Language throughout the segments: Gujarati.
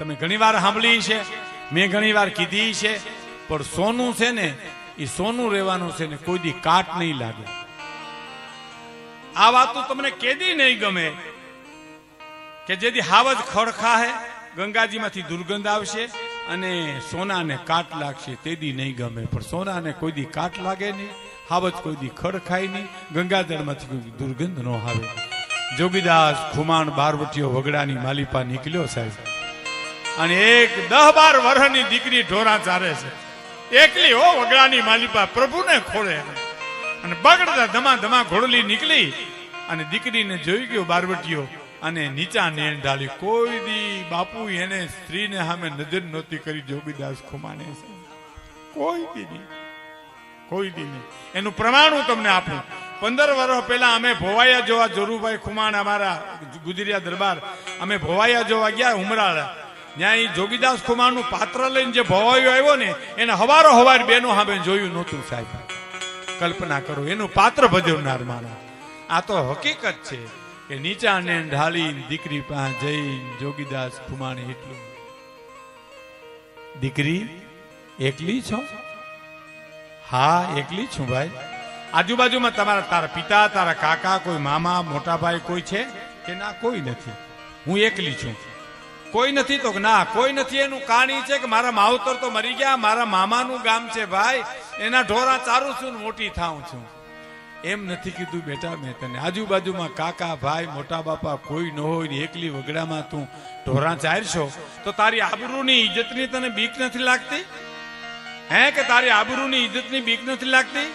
તમે ઘણીવાર સાંભળી છે, મેં ઘણીવાર કીધી છે, પણ સોનું છે ને એ સોનું રહેવાનું છે ને કોઈ દી કાટ નહીં લાગે. આ વાત તમને કેદી નહીં ગમે કે જેથી હાવજ ખડખા હે ગંગાજીમાંથી દુર્ગંધ આવશે અને સોનાને કાટ લાગશે, તેદી નહીં ગમે. પણ સોનાને કોઈ દી કાટ લાગે નહીં, હાવજ કોઈ દી ખડખાય નહીં, ગંગાજળમાંથી કોઈ દુર્ગંધ ન આવે. જોગીદાસ ખુમાણ બારવટીયો વગડાની માલિપા નીકળ્યો સાહેબ, અને એક 10-12 વર્ષની દીકરી ઢોરા ચારે છે, એકલી હો વગડાની માલિપા પ્રભુને ખોળે, અને બગડતા ધમા ધમા ઘોડલી નીકળી અને દીકરીને જોઈ ગયો બારવટીયો અને નીચા નેણ ઢાળી. કોઈ દી બાપુ એને સ્ત્રીને સામે નજર નહોતી કરી જોગીદાસ ખુમાણે, કોઈ દી નહીં, કોઈ દી નહીં. એનું પ્રમાણ હું તમને આપું. 15 વર્ષ પહેલા અમે ભોવાયા જોવા, જોરુભાઈ ખુમાણ અમારા ગુજરિયા દરબાર, અમે ભોવાયા જોવા ગયા ઉમરાળા. ત્યાં એ જોગીદાસ ખુમાણનું પાત્ર લઈને જે ભોવાયો આવ્યો ને એને હવારો હવાર બેનો સામે જોયું નહોતું સાહેબ. કલ્પના કરો, એનું પાત્ર ભજવનાર મારા. આ તો હકીકત છે કે નીચા ને ઢાળી દીકરી પાસે જઈ જોગીદાસ ખુમાણે એટલું, દીકરી એકલી છો? હા એકલી છું ભાઈ. આજુબાજુમાં તારા પિતા, તારા કાકા, કોઈ મામા, મોટા ભાઈ કોઈ છે કે ના? કોઈ નથી, હું એકલી છું. કોઈ નથી તો ના કોઈ નથી. એનું કારણ છે કે મારા માવતર તો મરી ગયા, મારા મામાનું ગામ છે ભાઈ, એના ઢોરા ચારું છું, મોટી થાઉં છું. એમ નથી કીધું બેટા મેં તને. આજુબાજુમાં કાકા, ભાઈ, મોટા બાપા કોઈ ન હોય ને એકલી વગડામાં તું ઢોરા ચારશો તો તારી આબરૂની ઇજ્જતની તને બીક નથી લાગતી? હે કે તારી આબરૂની ઇજ્જતની બીક નથી લાગતી?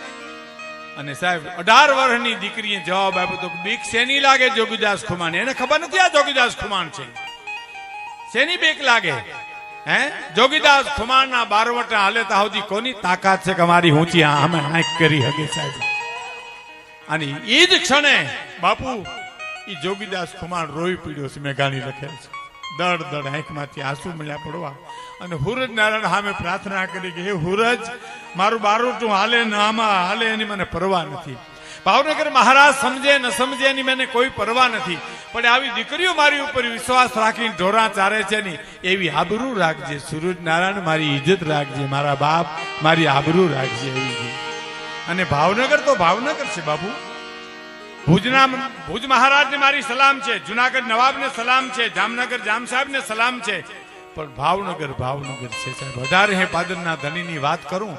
અને સાહેબ 18 વર્ષની દીકરીએ જવાબ આપ્યો તો બીક શેની લાગે જોગીદાસ ખુમાણ? એને ખબર નથી આ જોગીદાસ ખુમાણ છે, શેની બીક લાગે? હે જોગીદાસ ખુમાણના બારવટા હાલેતા સુધી કોની તાકાત છે કે અમારી ઊંચી અમે આંખ કરી હગે સાહેબ? અને એ જ ક્ષણે બાપુ એ જોગીદાસ ખુમાણ રોઈ પીડ્યો છે. મેઘાણી લખેલ છે, દડ દડ આંખમાંથી આંસુ મળ્યા પડવા. અને હુરજ નારાયણ સામે પ્રાર્થના કરી કે હે હુરજ, મારું બારોટું હાલે ન આમાં હાલે એની મને પરવા નથી. ભાવનગર મહારાજ સમજે ન સમજે એની મને કોઈ પરવા નથી, પણ આવી દીકરીઓ મારી ઉપર વિશ્વાસ રાખીને ઢોરા ચારે છે ને એવી આબરૂ રાખજે. સૂરજ નારાયણ મારી ઇજ્જત રાખજે, મારા બાપ મારી આબરૂ રાખજે એવી. અને ભાવનગર તો ભાવનગર છે બાપુ. ભુજ મહારાજને મારી સલામ છે, જુનાગઢ નવાબને સલામ છે, જામનગર જામ સાહેબને સલામ છે, પણ ભાવનગર ભાવનગર છે સાહેબ. 18 પાદરના ધણીની વાત કરું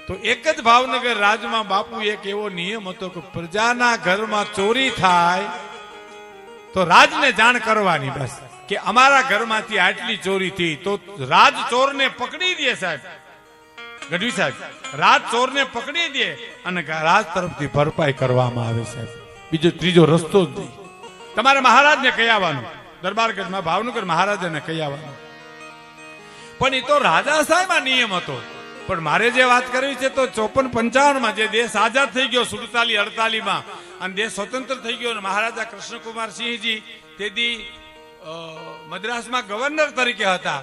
તો એક જ ભાવનગર રાજમાં બાપુ એક એવો નિયમ હતો કે પ્રજાના ઘરમાં ચોરી થાય તો રાજને જાણ કરવાની, બસ કે અમારા ઘરમાંથી આટલી ચોરી થઈ તો રાજ ચોરને પકડી દે સાહેબ. ગઢવી સાહેબ, રાજ ચોરને પકડી દે અને રાજ તરફથી ભરપાઈ કરવામાં આવે સાહેબ. બીજો ત્રીજો રસ્તો જ નહીં. તમારે મહારાજને કહી આવવાનું, દરબારગઢમાં ભાવનગર મહારાજને કહી આવવાનું. પણ એ તો રાજા સાહેબ આ નિયમ હતો. પણ મારે જે વાત કરવી છે તો 54-55 જે દેશ આઝાદ થઈ ગયો, 47-48 અને દેશ સ્વતંત્ર થઈ ગયો, મહારાજા કૃષ્ણકુમાર સિંહજી તેથી મદ્રાસમાં ગવર્નર તરીકે હતા.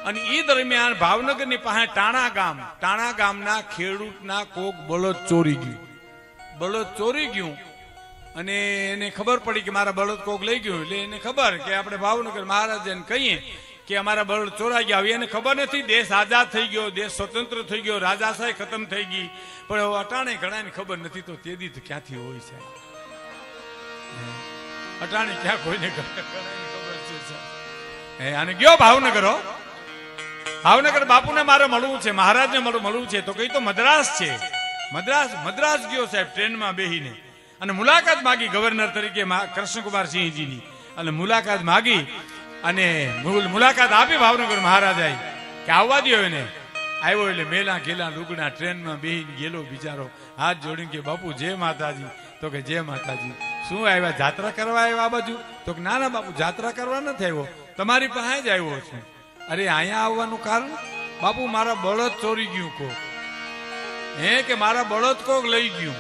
અને એ દરમિયાન ભાવનગરની પાસે ટાણા ગામના ખેડૂતના કોક બળદ ચોરી ગયું અને એને ખબર પડી કે મારા બળદ કોક લઈ ગયું. એટલે એને ખબર કે આપણે ભાવનગર મહારાજાને કહીએ કે અમારા બળદ ચોરાઈ ગયા. એને ખબર નથી દેશ આઝાદ થઈ ગયો, દેશ સ્વતંત્ર થઈ ગયો, રાજાશાહી ખતમ થઈ ગઈ, પણ અટાણે ઘણાને ખબર નથી. તો તે દી ક્યાંથી હોય છે અટાણે? ક્યાં કોઈને ખબર છે? અને ગયો ભાવનગર. ભાવનગર બાપુને મારે મળવું છે, મહારાજને મળવું છે. તો કઈ તો મદ્રાસ છે, મદ્રાસ ગયો સાહેબ ટ્રેનમાં બેહીને અને મુલાકાત માગી ગવર્નર તરીકે કૃષ્ણકુમાર સિંહજીની. અને મુલાકાત માગી અને મુલાકાત આપી ભાવનગર મહારાજાએ કે આવવા દો એને. આવ્યો એટલે મેલા ગેલા લુગડા ટ્રેનમાં બેહીને ગયેલો બિચારો, હાથ જોડીને કે બાપુ જય માતાજી. તો કે જય માતાજી. શું આવ્યા, જાત્રા કરવા આવ્યા આ બાજુ? તો કે ના બાપુ જાત્રા કરવા નથી આવ્યો, તમારી પાસે જ આવ્યો છું. અરે અહીંયા આવવાનું કારણ? બાપુ મારા બળદ ચોરી ગયું કોક. હે કે મારા બળદ કોક લઈ ગયું.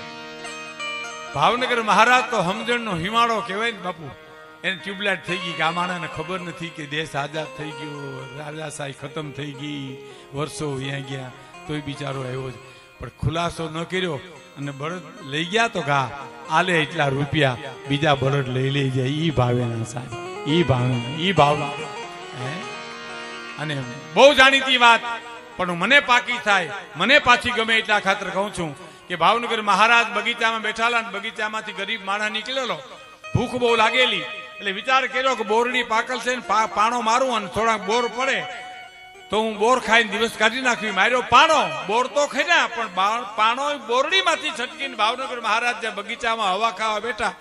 ભાવનગર મહારાજ તો સમજણનો હિમાળો કહેવાય ને બાપુ. એને ટ્યુબલાઇટ થઈ ગઈ કે આ માણસને ખબર નથી કે દેશ આઝાદ થઈ ગયો, રાજાશાહી ખતમ થઈ ગઈ, વર્ષો અહીંયા ગયા, તોય બિચારો આવ્યો છે. પણ ખુલાસો ન કર્યો અને બળદ લઈ ગયા તો ઘા આલે એટલા રૂપિયા, બીજા બળદ લઈ જાય. ઈ ભાવે ના સાહેબ, ઈ ભાવે, ઈ ભાવ. હે અને બહુ જાણીતી વાત પણ મને પાકી થાય, મને પાછી ગમે એટલા ખાતર કહું છું કે ભાવનગર મહારાજ બગીચામાં બેઠાલા, બગીચામાંથી ગરીબ માણસ નીકળેલો, ભૂખ બહુ લાગેલી, એટલે વિચાર કર્યો કે બોરડી પાકલ છે ને પાણો મારું અને થોડાક બોર પડે તો હું બોર ખાઈને દિવસ કાઢી નાખવી. માર્યો પાણો, બોર તો ખાઈ પણ પાણો બોરડીમાંથી છટકીને ભાવનગર મહારાજ જે બગીચામાં હવા ખાવા બેઠા,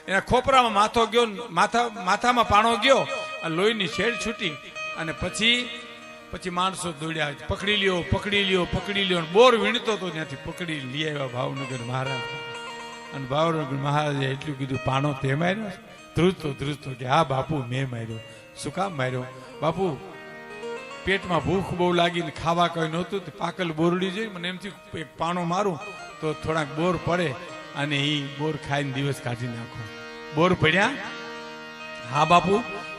એના ખોપરામાં માથો ગયો, માથામાં પાણો ગયો, લોહીની શેડ છૂટી અને પછી માણસો દોડ્યા, પકડી લ્યો પકડી લ્યો પકડી લ્યો. બોર વીણતો તો ત્યાંથી પકડી લઈ આવ્યા ભાવનગર મહારાજ. અને ભાવનગર મહારાજે એટલું કીધું, પાણો તે માર્યો? ધ્રુજતો કે હા બાપુ મેં માર્યો. શું કામ માર્યો? બાપુ પેટમાં ભૂખ બહુ લાગીને ખાવા કઈ નહોતું, પાકલ બોરડી જોઈ, મને એમથી એક પાણો મારું તો થોડાક બોર પડે અને એ બોર ખાઈને દિવસ કાઢી નાખો. બોર પડ્યા? હા બાપુ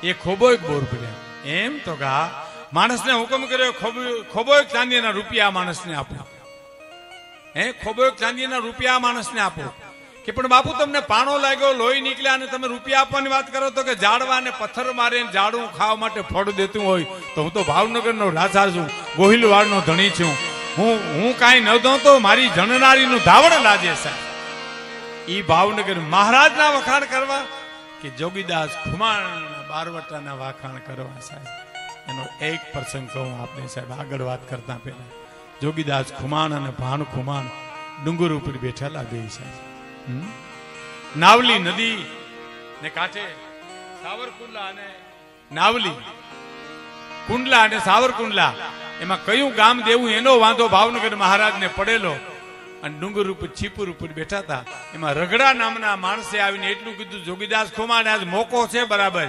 એ ખોબોય બોર પડ્યા. એમ તો કે હા. માણસને હુકમ કર્યો, ખોબોય ચાંદીના રૂપિયા માણસને આપો. ખોબોય ચાંદીના રૂપિયા માણસને આપો. કે પણ બાપુ તમને પાણો લાગ્યો, લોહી નીકળ્યા અને તમે રૂપિયા આપવાની વાત કરો તો કે ઝાડવાને પથ્થર મારે ઝાડું ખાવા માટે ફળ દેતું હોય તો હું તો ભાવનગરનો રાજા છું, ગોહિલવાડનો ધણી છું, હું કાંઈ ન દઉં તો મારી જણનારીનું ધાવણ લાજે સાહેબ. ઈ ભાવનગર મહારાજના વખાણ કરવા કે જોગીદાસ ખુમાણ બારવટાના વખાણ કરવા સાહેબ. એનો એક પ્રસંગ કહું આપને સાહેબ આગળ વાત કરતા પહેલા. જોગીદાસ ખુમાણ અને ભાણ ખુમાણ ડુંગર ઉપર બેઠેલા બે સાહેબ. નાવલી નદી ને કાંઠે સાવરકુંડલા અને નાવલી કુંડલા અને સાવરકુંડલા, એમાં કયું ગામ દેવું એનો વાંધો ભાવનગર મહારાજને પડેલો. અને ડુંગર ઉપર છીપુર ઉપર બેઠા હતા. એમાં રગડા નામના માણસે આવીને એટલું કીધું, જોગીદાસ ખુમાણ આજ મોકો છે બરાબર.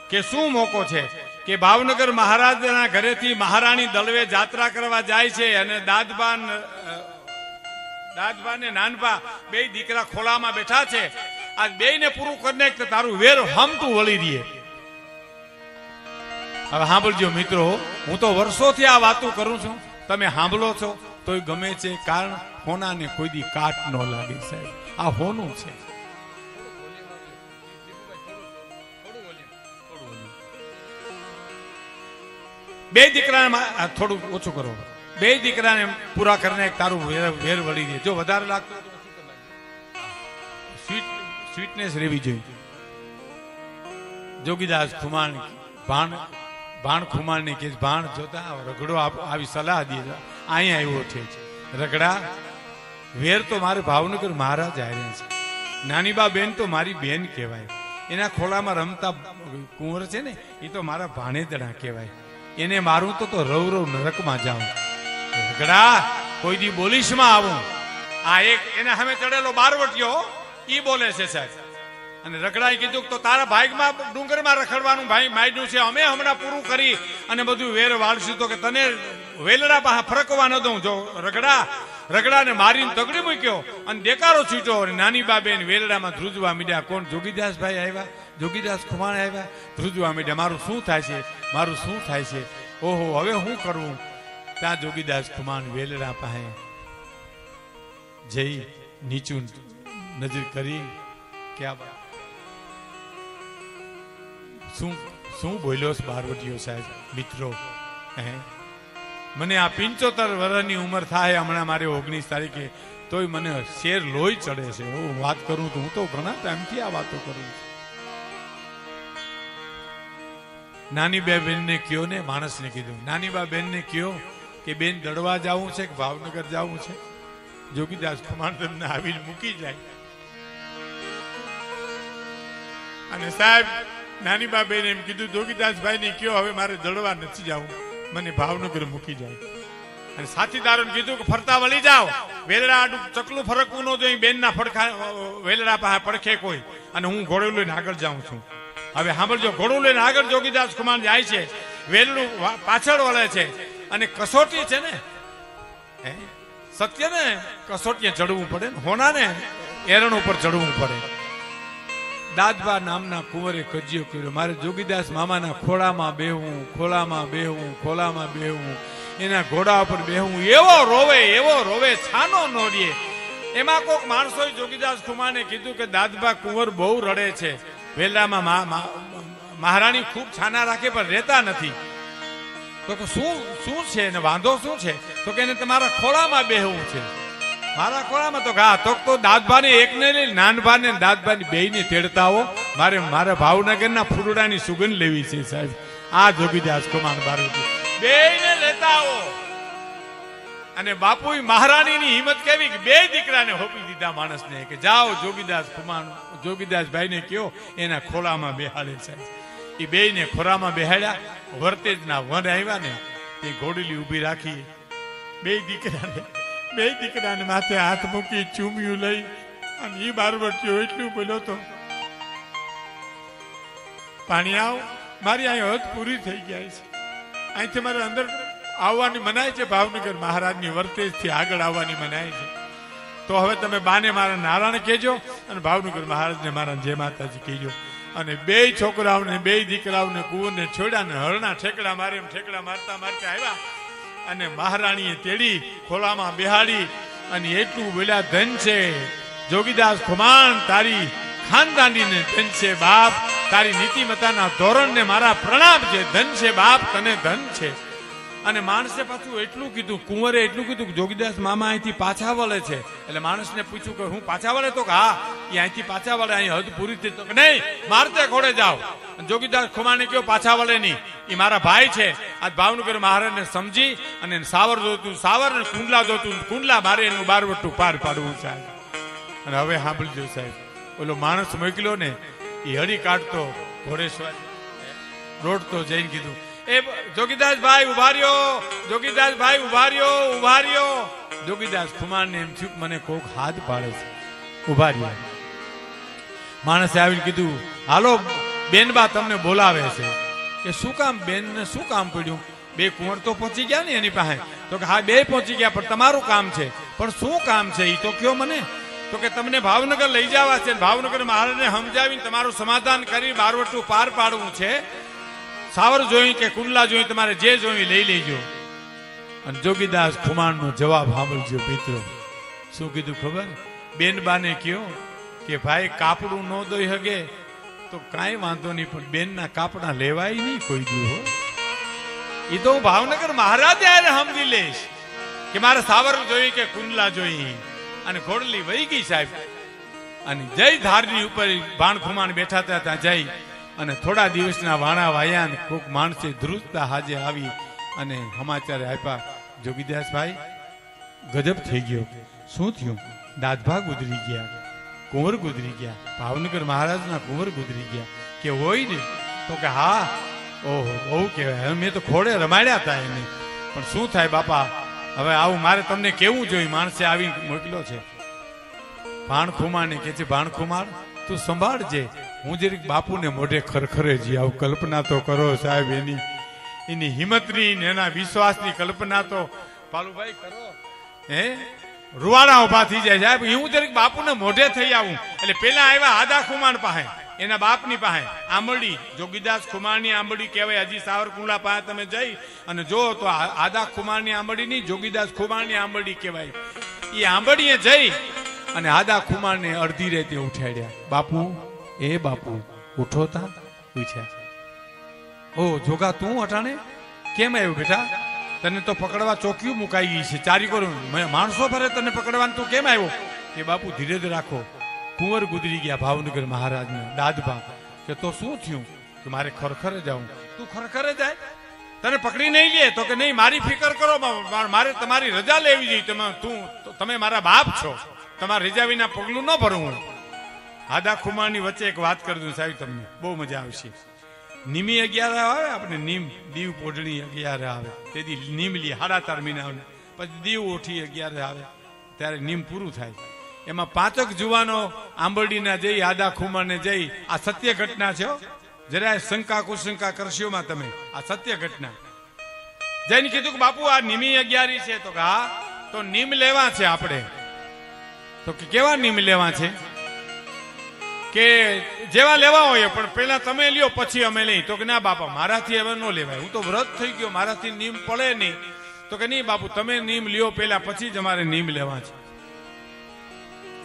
કે શું મોકો છે? કે ભાવનગર મહારાજના ઘરેથી મહારાણી દળવે જાત્રા કરવા જાય છે અને દાદબા ને નાનબા બે દીકરા ખોલામાં બેઠા છે. આ બે ને પૂરું કરીને તારું વેર હમતું વળી દે. હવે સાંભળજો મિત્રો, હું તો વર્ષોથી આ વાતો કરું છું, તમે સાંભળો છો તોય ગમે છે, કારણ હોનાને કોઈ દી કાટ ન લાગે સાહેબ. આ હોનું છે. બે દીકરાને થોડું ઓછું કરો. બે દીકરાને પૂરા કરીને તારું વેર વળી દે. જો વધારે લાગતું સ્વીટનેસ રહેવી જોઈએ. જોગીદાસ ખુમાણ ભાણ ખુમાણ ને કે ભાણ જોતા રગડો આવી સલાહ દે. અહીંયા આવ્યો છે રગડા, વેર તો મારે ભાવનગર મહારાજ આવ્યા છે. નાની બા બેન તો મારી બેન કહેવાય. એના ખોળામાં રમતા કુંવર છે ને એ તો મારા ભાણેદડા કહેવાય. એને મારું તો રવ રવ નરકમાં જાઉં. રગડા કોઈ દી બોલીશમાં આવું. આ એક એના સામે ચડેલો બારવટીયો ઈ બોલે છે સાહેબ. અને રગડાએ કીધું તો તારા ભાગમાં ડુંગરમાં રખડવાનું ભાઈ માંડ્યું છે, અમે હમણાં પૂરું કરી અને બધું વેર વાળશું તો કે તને વેલડા પાસે ફરકવા ન દઉં. જો રગડાને મારીને તગડી મૂક્યો અને દેકારો છૂટ્યો અને નાની બાબેન વેલડામાં ધ્રુજવા મીડ્યા. કોણ? જોગીદાસભાઈ આવ્યા, જોગીદાસ ખુમાણ આવ્યા, ધ્રુજવા મીડ્યા. મારું શું થાય છે, મારું શું થાય છે, ઓહો હવે શું કરવું? ત્યાં જોગીદાસ ખુમાણ વેલડા પાસે જઈ નીચું નજર કરી કે શું બોલ્યો બારવટીયો સાહેબ. મિત્રો મને આ 75 વર્ષની ઉંમર થાય હમણાં, મારે 19 તારીખે, તોય મને શેર લોહી ચડે છે. હું વાત કરું તો હું તો ઘણા ટાઈમથી આ વાતો કરું. નાની બે બેનને કયો ને, માણસને કીધું, નાની બા બેનને કયો કે બેન દડવા જવું છે કે ભાવનગર જવું છે? જોગીદાસ ખુમાણ તમને આવીને મૂકી જાય. અને સાહેબ નાની બા બેન એમ કીધું, જોગીદાસભાઈ ને કયો હવે મારે દડવા નથી જવું, મને ભાવનગર મૂકી જાય. અને સાથીદારોને કીધું કે ફરતા વળી જાઓ, વેલડા આડું ચકલું ફરકવું ન જોઈએ, બેનના ફડખા વેલડા પાસે પડખે કોઈ, અને હું ઘોડું લઈને આગળ જાઉં છું. હવે સાંભળજો, ઘોડું લઈને આગળ જોગીદાસ ખુમાણ જાય છે, વેલડું પાછળ વળે છે, અને કસોટી છે ને, સત્ય ને કસોટીએ ચડવું પડે ને, હોના ને એરણ ઉપર ચડવું પડે. દાદબા નામના કુંવરે કજિયો કર્યો, મારે જોગીદાસ મામાના ખોળામાં બેહવું, ખોળામાં બેહવું, ખોળામાં બેહવું, એના ઘોડા ઉપર બેહવું. એવો રોવે છાનો ન રહે. એમાં કોઈક માણસોએ જોગીદાસ ખુમાને કીધું કે દાદબા કુંવર બહુ રડે છે, વેલામાં મહારાણી ખૂબ છાના રાખે પણ રહેતા નથી. તો કે શું શું છે ને વાંધો શું છે? તો કે એને તમારા ખોળામાં બેહવું છે. મારા ખોળામાં? તો હા. તો દાદભાને એકને લઈ નાનભાને દાદભાની બેયને તેડતા આવો. મારે ભાવનગરના ફૂલડાની સુગંધ લેવી છે સાહેબ. આ જોગીદાસ કુમાર બારોટી બેયને લેતા આવો. અને બાપુ મહારાણીની હિંમત કેવી કે બે દીકરાને હોપી દીધા માણસને કે જાઓ જોગીદાસ કુમાર જોગીદાસભાઈને કયો એના ખોળામાં બેહાડે છે. એ બેયને ખોળામાં બેહાડ્યા. વર્તેજના વન આવ્યા ને એ ઘોડીલી ઊભી રાખી. બે દીકરાને માથે હાથ મૂકી ચૂમ્યું લઈ અને એ બારવટીઓ એટલું બોલ્યો તો, પાણી આવ, મારી અહીં હદ પૂરી થઈ ગયા છે. અહીંથી મારે અંદર આવવાની મનાય છે. ભાવનગર મહારાજની વર્તેજથી આગળ આવવાની મનાય છે. તો હવે તમે બાને મારા નારાયણ કહેજો અને ભાવનગર મહારાજને મારા જય માતાજી કહેજો. અને બે છોકરાઓને બે દીકરાઓને કુંવરને છોડ્યા ને હરણા ઠેકડા મારે એમ ઠેકડા મારતા મારતા આવ્યા. અને મહારાણીએ તેડી ખોલામાં બેહાડી અને એટલું બોલ્યા, ધન છે જોગીદાસ ખુમાણ, તારી ખાનદાનીને ધન છે બાપ, તારી નીતિમતાના ધોરણને મારા પ્રણામ છે. ધન છે બાપ, તને ધન છે. અને માણસે પાછું એટલું કીધું, કુંવરે એટલું કીધું કે જોગીદાસ મામા અહીંથી પાછા વળે છે. એટલે માણસને પૂછ્યું કે હું પાછા વળે? તો કે હા, એ અહીંથી પાછા વળે, અહીં હદ પૂરી થઈ. તો કે નહીં, મારતે ઘોડે જાઓ. જોગીદાસ ખુમાને કયો પાછા વળે નહીં, એ મારા ભાઈ છે. આજ ભાવનગર મહારાજને સમજી અને સાવર જોતું સાવર ને કુંડલા જોતું કુંડલા, મારે એનું બારવટું પાર પાડવું સાહેબ. અને હવે સાંભળજો સાહેબ, ઓલો માણસ મોકલ્યો ને એ હળી કાઢતો ઘોડેશ્વર રોડતો જઈને કીધું, એ જોગીદાસભાઈ ઉભા રહ્યો, જોગીદાસભાઈ ઉભા રહ્યો, ઉભા રહ્યો. જોગીદાસ ખુમારને એમ થયું મને કોક હાથ પાડે છે, ઉભા રહ્યા. માણસે આવીને કીધું, હાલો બેનબા તમને બોલાવે છે. કે શું કામ બેન ને શું કામ પડ્યું? બે કુંવર તો પહોંચી ગયા ને એની પાસે. તો કે હા બે પહોંચી ગયા, પણ તમારું કામ છે. પણ શું કામ છે એ તો કયો મને. તો કે તમને ભાવનગર લઈ જવા છે, ભાવનગર મહારાજને સમજાવીને તમારું સમાધાન કરી બારવટું પાર પાડવું છે. સાવર જોઈ કે કુંડલા જોઈ, તમારે જે જોઈ લઈ લેજો. અને જોગીદાસ ખુમાણનો જવાબ સાંભળજો મિત્રો. શું કીધું ખબર? બેનબાને કયો કે ભાઈ કાપડું ન દોઈ હગે તો કાંઈ વાંધો નહીં, પણ બેનના કાપડા લેવાય નહીં કોઈ દી હો. એ તો હું ભાવનગર મહારાજ સમજી લઈશ કે મારે સાવર જોઈ કે કુંડલા જોઈ. અને ઘોડલી વહી ગઈ સાહેબ. અને જય ધારની ઉપર ભાણ ખુમાણ બેઠા હતા ત્યાં જઈ અને થોડા દિવસના વાણા વાયા ને કોક માણસે ધ્રુજતા હાજે આવી અને સમાચાર આપ્યા, જોગીદાસભાઈ ગજબ થઈ ગયો. શું થયું? દાદભા ગુજરી ગયા, કુંવર ગુજરી ગયા, ભાવનગર મહારાજના કુંવર ગુજરી ગયા. કે હોય ને? તો કે હા. ઓહો, બહુ કહેવાય. મેં તો ખોડે રમાડ્યા હતા એને. પણ શું થાય બાપા, હવે આવું મારે તમને કેવું જોઈએ. માણસે આવી મોકલ્યો છે. ભાણ ખુમારને કે છે, ભાણ ખુમાર તું સંભાળજે, હું જરીક બાપુને મોઢે ખરખરે જી આવું. કલ્પના તો કરો સાહેબ, એની હિંમતની ને એના વિશ્વાસની કલ્પના તો પાલુભાઈ કરો. હે રૂવાડા ઉભા થઈ જાય સાહેબ. હું જરીક બાપુને મોઢે થઈ આવું. એટલે પેલા આવ્યા આદા ખુમાણ પાસે, એના બાપની પાસે આંબરડી, જોગીદાસ ખુમારની આંબરડી કહેવાય. હજી સાવરકુંડલા પાસે તમે જઈ અને જો તો આદા ખુમારની આંબરડી નહીં, જોગીદાસ ખુમારની આંબરડી કહેવાય. એ આંબરડીએ જઈ અને આદા ખુમારને અડધી રાતે ઉઠાડ્યા. બાપુ, એ બાપુ ઉઠો તા. પૂછ્યા, ઓ જોગા તું અટાણે કેમ આવ્યો બેટા? તને તો પકડવા ચોકીઓ મુકાઈ ગઈ છે, ચારી કરું માણસો ભરે તને પકડવાનું, તું કેમ આવ્યો? કે બાપુ ધીરજ રાખો, કુંવર ગુજરી ગયા ભાવનગર મહારાજને. દાદભા કે તો શું થયું? કે મારે ખરખરે જાઉં. તું ખરખરે જાય? તને પકડી નહીં લે? તો કે નહીં, મારી ફિકર કરો, મારે તમારી રજા લેવી જોઈએ. તમે મારા બાપ છો, તમારા રજા વિના પગલું ન ભરવું. આદા ખુમારની વચ્ચે એક વાત કરી દઉં સાહેબ, તમને બહુ મજા આવશે. નિમી 11 આવે આપણે, નીમ દીવ પોઢણી 11 આવે, તેથી નીમ લી 4.5 મહિના. પછી દીવ ઓઠી 11 આવે ત્યારે નીમ પૂરું થાય. એમાં 5 જુવાનો આંબરડીના જઈ આદા ખુમારને જઈ, આ સત્ય ઘટના છે, જરાય શંકા કુશંકા કરશોમાં તમે, આ સત્ય ઘટના. જઈને કીધું કે બાપુ આ નિમી 11 છે. તો કે હા. તો નીમ લેવા છે આપણે. તો કે કેવા નીમ લેવા છે? કે જેવા લેવા હોય પણ પેલા તમે લ્યો પછી અમે લઈ. તો કે ના બાપા, મારાથી હવે ન લેવાય, હું તો વ્રત થઈ ગયો, મારાથી નીમ પડે નહીં. તો કે નહીં બાપુ, તમે નીમ લ્યો પેલા, પછી જ અમારે નીમ લેવા છે.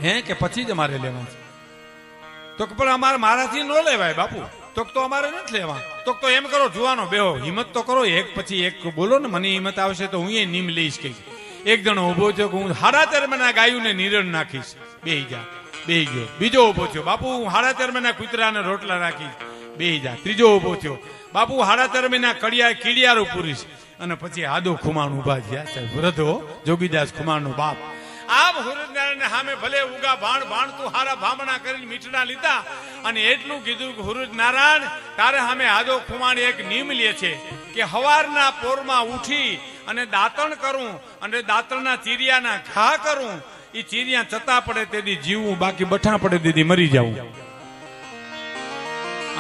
હે કે પછી જ અમારે લેવા છે? તો કે પણ મારાથી ન લેવાય બાપુ. તો અમારે નથી લેવા. તો એમ કરો જુવાનો બેહો, હિંમત તો કરો, એક પછી એક બોલો ને, મને હિંમત આવશે તો હું એ નીમ લઈશ. કઈ એક જણો ઉભો થયો કે હું 4.5 મહિના ગાયુંને નિરણ નાખીશ. બેહી જા. બેહી ગયો. બીજો ઉભો થયો, બાપુ હું 4.5 મહિના કૂતરાને રોટલા નાખીશ. બેહી જા. ત્રીજો ઉભો થયો, બાપુ 4.5 મહિના કીડિયારું પૂરીશ. અને પછી આદો ખુમાણ ઉભા થયા, વૃદ્ધો જોગીદાસ ખુમાણનો બાપ. આમ હુરજનારાયણ સામે ભલે ઉગા ભાણ તું હારા ભામણા કરીને મીઠડા લીધા અને એટલું કીધું કે હુરજનારાયણ તારે સામે આદો ખુમાણ એક નિયમ લે છે કે હવારના પોરમાં ઉઠી અને દાંતણ કરું અને દાંતણના ચીરિયાના ઘા કરું. એ ચીરિયા ચતા પડે તેથી જીવવું, બાકી બઠા પડે તેથી મરી જવું.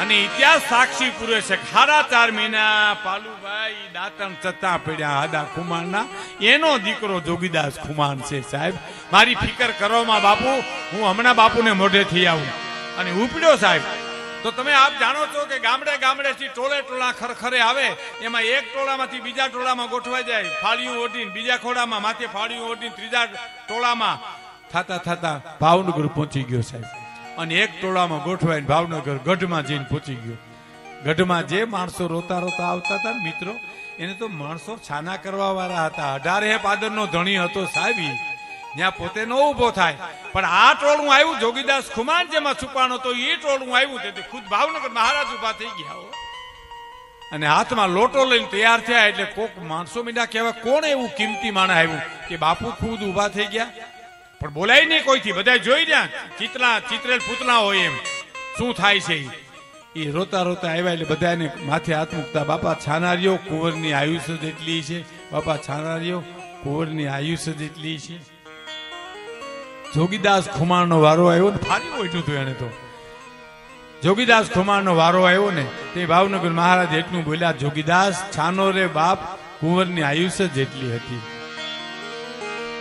અને ઇતિહાસ સાક્ષી પૂરે છે. 4.5 મહિના પાલુભાઈ દાંતણ ચતા પડ્યા આદા ખુમાણના. એનો દીકરો જોગીદાસ ખુમાણ છે. સાહેબ મારી ફિકર કરવામાં બાપુ, હું હમણાં બાપુને મોઢેથી આવું અને ઉપડ્યો સાહેબ. તો તમે આપ જાણો છો કે ગામડેથી ટોળા ખરખરે આવે, એમાં એક ટોળામાંથી બીજા ટોળામાં ગોઠવાઈ જાય, ફાળીયું ઓઢીને બીજા ખોડામાં માથે ફાળીયું ઓઢીને ત્રીજા ટોળામાં થતા ભાવનગર પહોંચી ગયો સાહેબ. અને એક ટોળામાં ગોઠવાઈને ભાવનગર ગઢમાં જઈને પહોંચી ગયો. ગઢમાં જે માણસો રોતા આવતા હતા મિત્રો, એને તો માણસો છાના કરવા વાળા હતા. 18 પાદરનો ધણી હતો સાહેબ. ત્યાં પોતે ન ઉભો થાય, પણ આ ટોળું આવ્યું જોગીદાસ ખુમાણ જેમાં છુપાણો તો એ ટોળું આવ્યું તેથી ખુદ ભાવનગર મહારાજ ઉભા થઈ ગયા અને હાથમાં લોટો લઈને તૈયાર થયા. એટલે કોક માણસો મીડા કહેવાય, કોણ એવું કિંમતી માણસ આવ્યું કે બાપુ ખુદ ઉભા થઈ ગયા? પણ બોલાય નહીં કોઈથી. બધા જોઈ રહ્યા ચિત્રેલ પૂતળા હોય એમ શું થાય છે. એ રોતા આવ્યા એટલે બધાને માથે હાથ મૂકતા, બાપા છાનારીઓ કુંવરની આયુષ્ય જેટલી છે, બાપા છાનારીઓ કુંવરની આયુષ્ય જેટલી છે. જોગીદાસ ખુમાણનો વારો આવ્યો ને, ફારી બેઠું હતું એને તો. જોગીદાસ ખુમાણનો વારો આવ્યો ને તે ભાવનગર મહારાજ એટલું બોલ્યા, જોગીદાસ છાનો રે બાપ કુંવરની આયુષ્ય જેટલી હતી.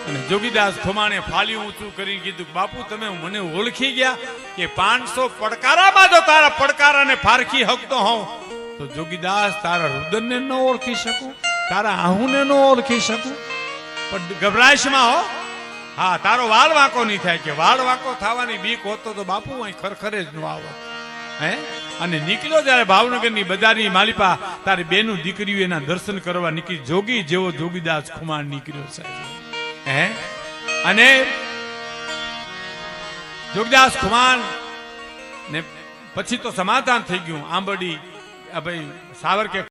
અને જોગીદાસ ખુમાણે ફાલ્યું ઊંચું કરી કીધું, બાપુ તમે મને ઓળખી ગયા કે 500 પડકારામાં જો તારા પડકારાને ફારખી હકતો હોઉં તો જોગીદાસ તારા રુદનને ન ઓળખી શકું, તારા આહુને ન ઓળખી શકું. પણ ગભરાશમાં હો, હા તારો વાળ વાંકો નહીં થાય. કે વાળ વાંકો થવાની બીક હોતો તો બાપુ અહીં ખરખરે જ ન આવો. હે અને નીકળ્યો જયારે ભાવનગરની બજારની માલિપા તારી બેનું દીકરીઓ એના દર્શન કરવા નીકળી. જોગી જેવો જોગીદાસ ખુમાણ નીકળ્યો સાહેબ. હે અને જોગીદાસ ખુમાણ ને પછી તો સમાધાન થઈ ગયું. આંબડી ભાઈ સાવરકે